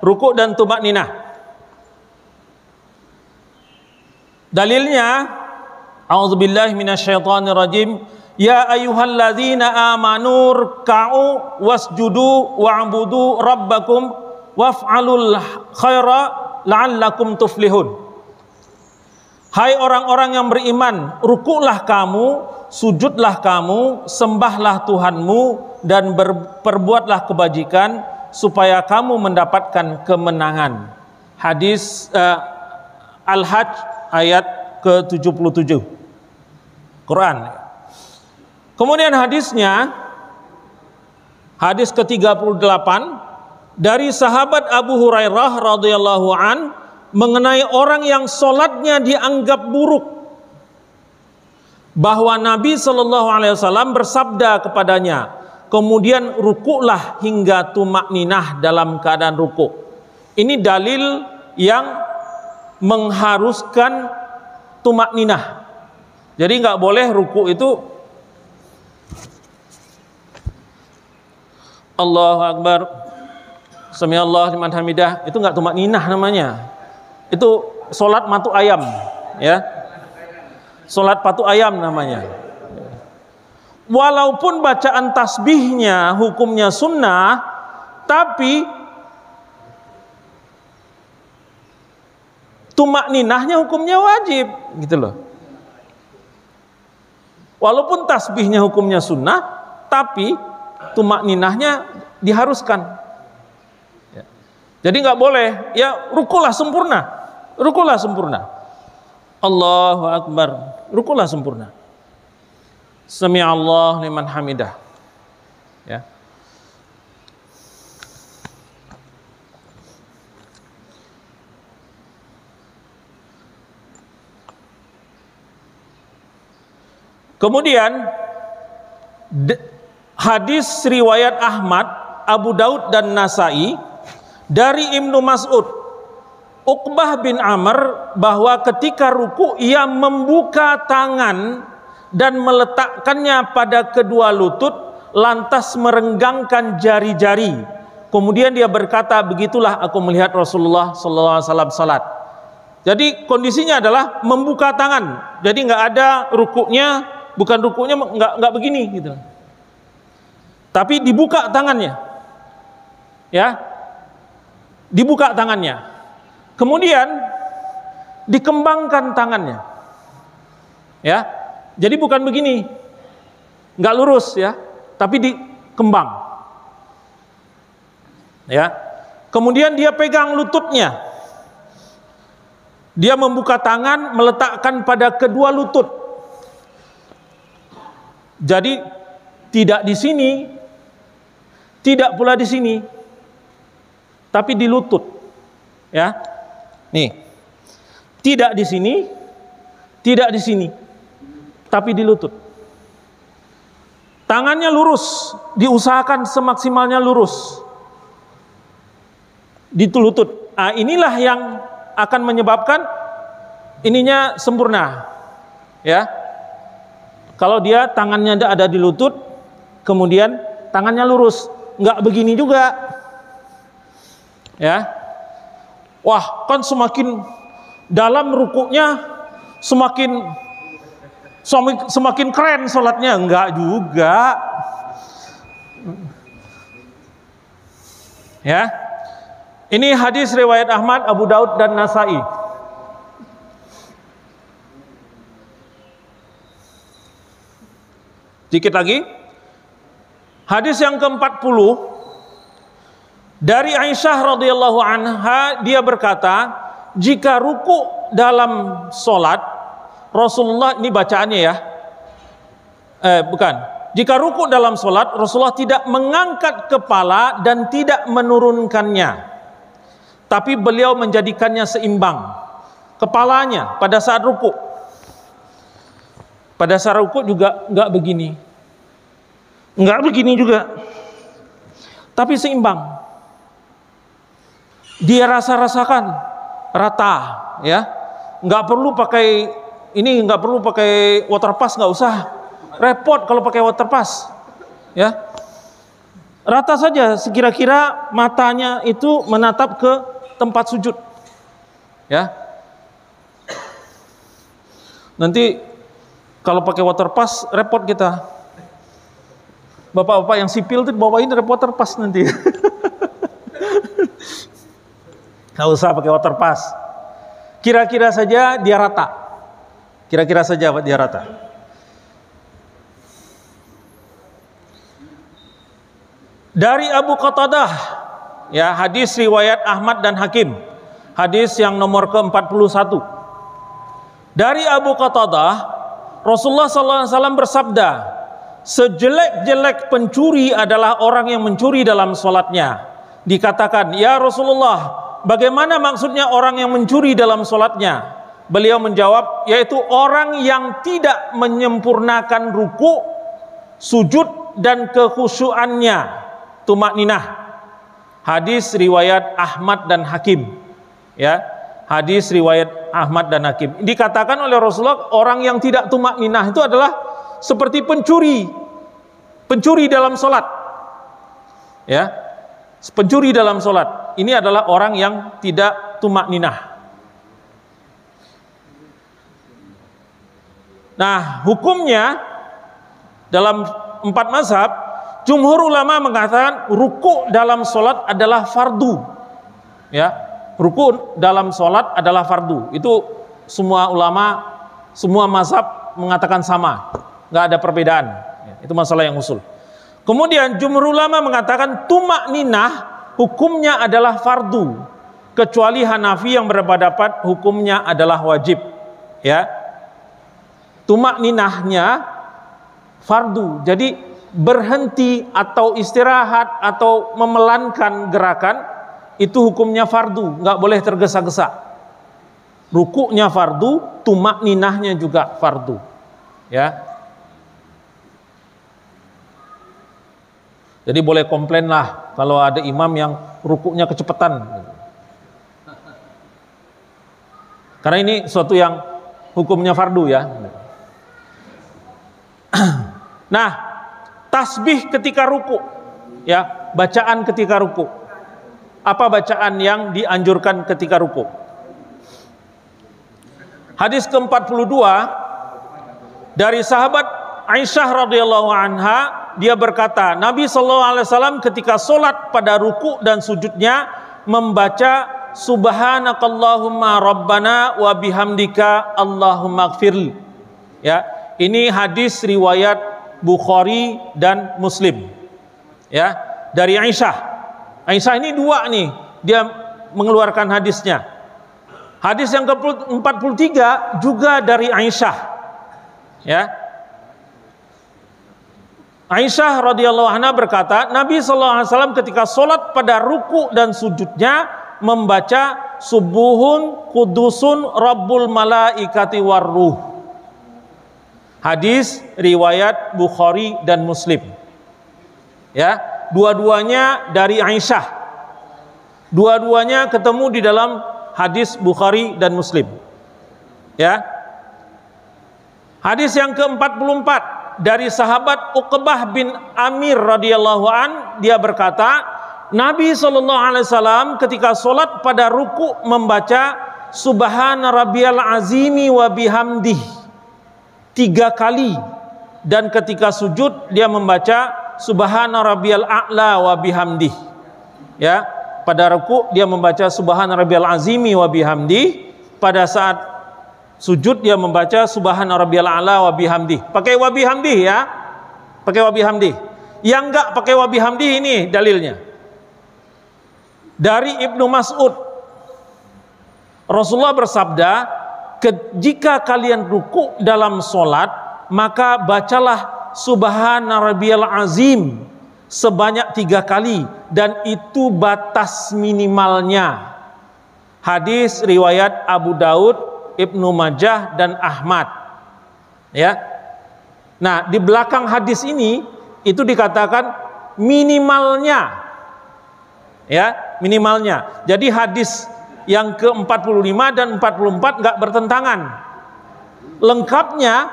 ruku' dan tumakninah. Dalilnya, a'udzubillahi minasyaitonirrajim, ya ayyuhalladzina amanu ruk'u wasjudu wa'budu rabbakum waf'alul khaira la'allakum tuflihun. Hai orang-orang yang beriman, rukuklah kamu, sujudlah kamu, sembahlah Tuhanmu, dan berbuatlah kebajikan supaya kamu mendapatkan kemenangan. Hadis Al-Hajj ayat ke-77 Quran. Kemudian hadisnya, hadis ke-38 dari sahabat Abu Hurairah radhiyallahu an mengenai orang yang sholatnya dianggap buruk, bahwa Nabi SAW bersabda kepadanya, kemudian rukuklah hingga tumakninah dalam keadaan rukuk. Ini dalil yang mengharuskan tumakninah. Jadi nggak boleh rukuk itu Allahu Akbar, Samiallahu liman hamidah, itu nggak tumakninah namanya. Itu sholat matu ayam, ya. Sholat patu ayam namanya. Walaupun bacaan tasbihnya hukumnya sunnah, tapi tumakninahnya hukumnya wajib, gitu loh. Walaupun tasbihnya hukumnya sunnah, tapi tumakninahnya diharuskan. Ya. Jadi nggak boleh, ya rukulah sempurna. Rukulah sempurna. Allahu Akbar. Rukulah sempurna. Sami'allahu liman hamidah. Ya. Kemudian hadis riwayat Ahmad, Abu Daud dan Nasai dari Ibnu Mas'ud, Uqbah bin Amr, bahwa ketika ruku ia membuka tangan dan meletakkannya pada kedua lutut, lantas merenggangkan jari-jari. Kemudian dia berkata, begitulah aku melihat Rasulullah SAW salat. Jadi kondisinya adalah membuka tangan. Jadi nggak ada rukuknya, bukan rukuknya nggak begini gitu. Tapi dibuka tangannya, ya, dibuka tangannya. Kemudian dikembangkan tangannya, ya. Jadi bukan begini, nggak lurus ya, tapi dikembang, ya. Kemudian dia pegang lututnya, dia membuka tangan, meletakkan pada kedua lutut. Jadi tidak di sini, tidak pula di sini, tapi di lutut, ya. Nih, tidak di sini, tidak di sini, tapi di lutut. Tangannya lurus, diusahakan semaksimalnya lurus di lutut. Nah, inilah yang akan menyebabkan ininya sempurna, ya. Kalau dia tangannya ada di lutut, kemudian tangannya lurus, nggak begini juga, ya. Wah, kan semakin dalam rukuknya semakin keren sholatnya. Enggak juga, ya. Ini hadis riwayat Ahmad, Abu Daud dan Nasai. Dikit lagi, hadis yang ke-40 dari Aisyah radhiyallahu anha, dia berkata, jika ruku dalam sholat Rasulullah, ini bacaannya ya, bukan, jika ruku dalam sholat Rasulullah tidak mengangkat kepala dan tidak menurunkannya, tapi beliau menjadikannya seimbang kepalanya pada saat ruku. Pada saat ruku juga nggak begini, nggak begini juga, tapi seimbang. Dia rasakan rata, ya. Nggak perlu pakai ini, nggak perlu pakai water pass, nggak usah repot kalau pakai water pass, ya. rata saja, sekira-kira matanya itu menatap ke tempat sujud. Ya. Nanti kalau pakai water pass repot kita. Bapak-bapak yang sipil tuh bawain water pass nanti. Nggak usah pakai water pass. Kira-kira saja dia rata. Kira-kira saja dia rata. Dari Abu Qatadah, ya, hadis riwayat Ahmad dan Hakim, hadis yang nomor ke-41. Dari Abu Qatadah, Rasulullah SAW bersabda, sejelek-jelek pencuri adalah orang yang mencuri dalam sholatnya. Dikatakan, ya Rasulullah, bagaimana maksudnya orang yang mencuri dalam sholatnya? Beliau menjawab, yaitu orang yang tidak menyempurnakan ruku, sujud, dan kekhusyuannya, tumakninah. Hadis riwayat Ahmad dan Hakim. Ya, hadis riwayat Ahmad dan Hakim. Dikatakan oleh Rasulullah, orang yang tidak tumakninah itu adalah seperti pencuri dalam sholat. Ya, pencuri dalam sholat. Ini adalah orang yang tidak tumakninah. Nah, hukumnya dalam 4 mazhab, jumhur ulama mengatakan ruku dalam sholat adalah fardu. Ya, ruku dalam sholat adalah fardu. Itu semua ulama, semua mazhab mengatakan sama, nggak ada perbedaan. Itu masalah yang usul. Kemudian jumhur ulama mengatakan tumakninah hukumnya adalah fardu, kecuali Hanafi yang berpendapat hukumnya adalah wajib. Ya. Tumakninahnya fardu. Jadi berhenti atau istirahat atau memelankan gerakan itu hukumnya fardu, nggak boleh tergesa-gesa. Rukuknya fardu, tumakninahnya juga fardu. Ya. Jadi boleh komplain lah kalau ada imam yang rukuknya kecepatan. Karena ini suatu yang hukumnya fardu, ya. Nah, tasbih ketika ruku, ya, bacaan ketika ruku. Apa bacaan yang dianjurkan ketika ruku? Hadis ke-42 dari sahabat Aisyah radhiyallahu anha, dia berkata, Nabi SAW ketika sholat pada ruku dan sujudnya membaca Subhanakallahumma Rabbana wa bihamdika Allahumma gfirli. Ya, ini hadis riwayat Bukhari dan Muslim. Ya, dari Aisyah. Aisyah ini dua nih, dia mengeluarkan hadisnya. Hadis yang ke-43 juga dari Aisyah. Ya. Aisyah radhiyallahu anha berkata, Nabi SAW ketika sholat pada ruku dan sujudnya membaca Subuhun Kudusun Rabbul Malaikati Warruh. Hadis riwayat Bukhari dan Muslim. Ya, dua-duanya dari Aisyah. Dua-duanya ketemu di dalam hadis Bukhari dan Muslim. Ya. Hadis yang ke-44 dari sahabat Uqbah bin Amir radhiyallahu an, dia berkata, Nabi SAW ketika sholat pada ruku membaca Subhana rabbiyal azimi wa bihamdih 3 kali, dan ketika sujud dia membaca Subhana rabbiyal a'la wa bihamdih. Ya, pada ruku dia membaca Subhana rabbiyal azimi wa bihamdih, pada saat sujud dia membaca Subhana rabbiyal a'la wa bihamdih. Pakai wa bihamdih, ya. Pakai wa bihamdih. Yang enggak pakai wa bihamdih ini dalilnya. Dari Ibnu Mas'ud, Rasulullah bersabda, jika kalian ruku dalam sholat, maka bacalah Subhana rabbiyal azim sebanyak 3 kali, dan itu batas minimalnya. Hadis riwayat Abu Daud, Ibnu Majah, dan Ahmad. Ya. Nah, di belakang hadis ini itu dikatakan minimalnya. Ya, minimalnya. Jadi hadis yang ke-45 dan 44 nggak bertentangan. Lengkapnya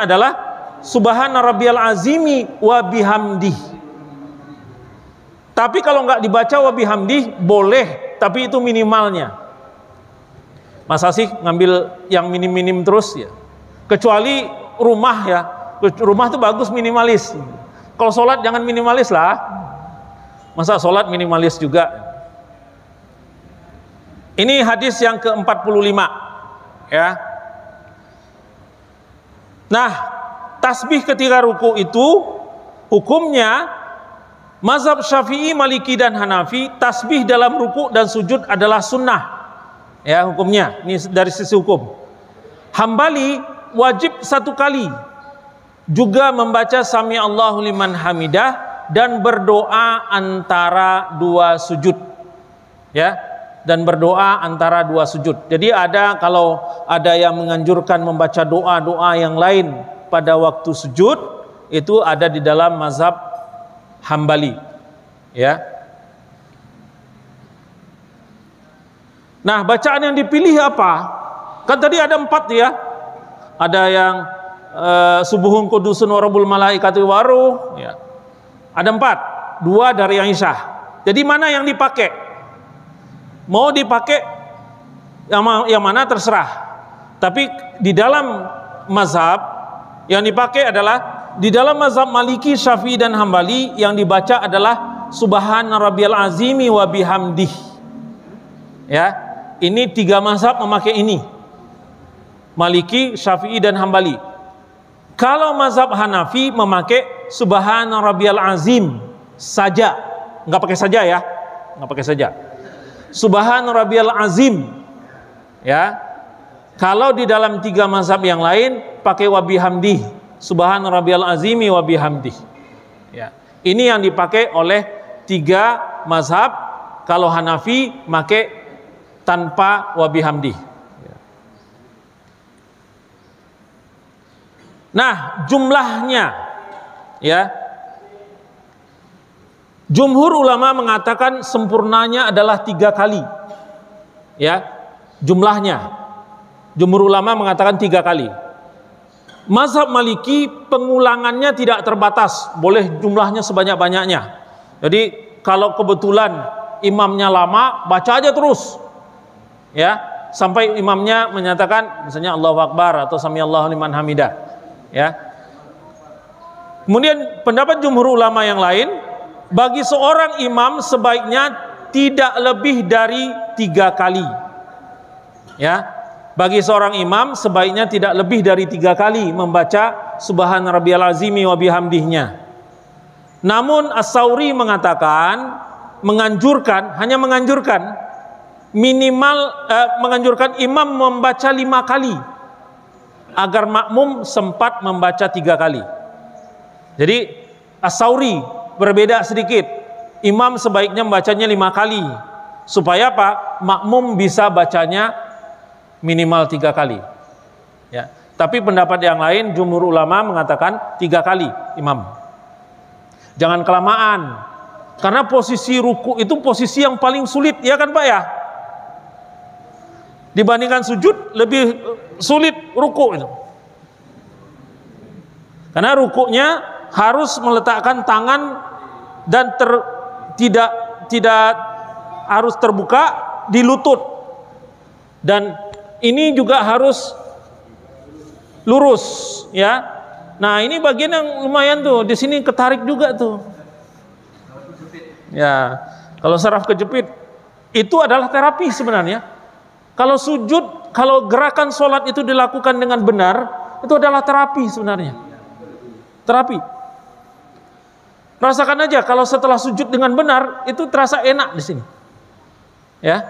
adalah subhana rabbiyal azimi wa bihamdih. Tapi kalau nggak dibaca wa bihamdih boleh, tapi itu minimalnya. Masa sih ngambil yang minim-minim terus ya? Kecuali rumah ya. Rumah tuh bagus minimalis. Kalau sholat jangan minimalis lah. Masa sholat minimalis juga? Ini hadis yang ke-45 ya. Nah, tasbih ketika ruku itu hukumnya mazhab Syafi'i, Maliki dan Hanafi, tasbih dalam ruku dan sujud adalah sunnah. Ya, hukumnya. Ini dari sisi hukum. Hambali wajib 1 kali juga membaca Sami Allahu liman hamidah dan berdoa antara 2 sujud. Ya, dan berdoa antara 2 sujud. Jadi kalau ada yang menganjurkan membaca doa-doa yang lain pada waktu sujud, itu ada di dalam mazhab Hambali. Ya. Nah, bacaan yang dipilih apa? Kan tadi ada 4 ya. Ada yang subuhun kudusun wa rabbul malaikati waruh, ya. Ada 4, 2 dari Aisyah. Jadi mana yang dipakai? Mau dipakai yang mana terserah. Tapi di dalam mazhab yang dipakai adalah di dalam mazhab Maliki, Syafi'i dan Hambali yang dibaca adalah subhana rabbiyal azimi wa bihamdih. Ya, ini 3 mazhab memakai ini. Maliki, Syafi'i dan Hambali. Kalau mazhab Hanafi memakai subhana rabbiyal azim saja, nggak pakai saja ya, nggak pakai saja. Subhana rabbiyal azim, ya. Kalau di dalam 3 mazhab yang lain pakai wa bihamdih, subhana rabbiyal azimi wa bihamdih. Ya. Ini yang dipakai oleh 3 mazhab. Kalau Hanafi pakai tanpa wa bihamdih. Nah, jumlahnya, ya. Jumhur ulama mengatakan sempurnanya adalah 3 kali. Ya, jumlahnya. Jumhur ulama mengatakan 3 kali. Mazhab Maliki pengulangannya tidak terbatas, boleh jumlahnya sebanyak-banyaknya. Jadi kalau kebetulan imamnya lama, baca aja terus. Ya, sampai imamnya menyatakan misalnya Allahu Akbar atau Sami Allahu liman hamidah. Ya. Kemudian pendapat jumhur ulama yang lain, bagi seorang imam sebaiknya tidak lebih dari 3 kali. Ya, bagi seorang imam sebaiknya tidak lebih dari 3 kali membaca subhana rabbiyal azimi wa bihamdihnya. Namun As-Sauri mengatakan hanya menganjurkan minimal menganjurkan imam membaca 5 kali agar makmum sempat membaca 3 kali. Jadi As-Sauri berbeda sedikit. Imam sebaiknya membacanya 5 kali supaya apa? Makmum bisa bacanya minimal 3 kali. Ya. Tapi pendapat yang lain, jumhur ulama mengatakan 3 kali imam. Jangan kelamaan. Karena posisi ruku itu posisi yang paling sulit, ya kan Pak ya? Dibandingkan sujud lebih sulit ruku itu. Karena rukunya harus meletakkan tangan dan tidak harus terbuka di lutut. Dan ini juga harus lurus, ya. Nah, ini bagian yang lumayan tuh, di sini ketarik juga tuh. Ya, kalau saraf kejepit itu adalah terapi sebenarnya. Kalau sujud, kalau gerakan sholat itu dilakukan dengan benar, itu adalah terapi sebenarnya. Terapi. Rasakan aja kalau setelah sujud dengan benar, itu terasa enak di sini. Ya.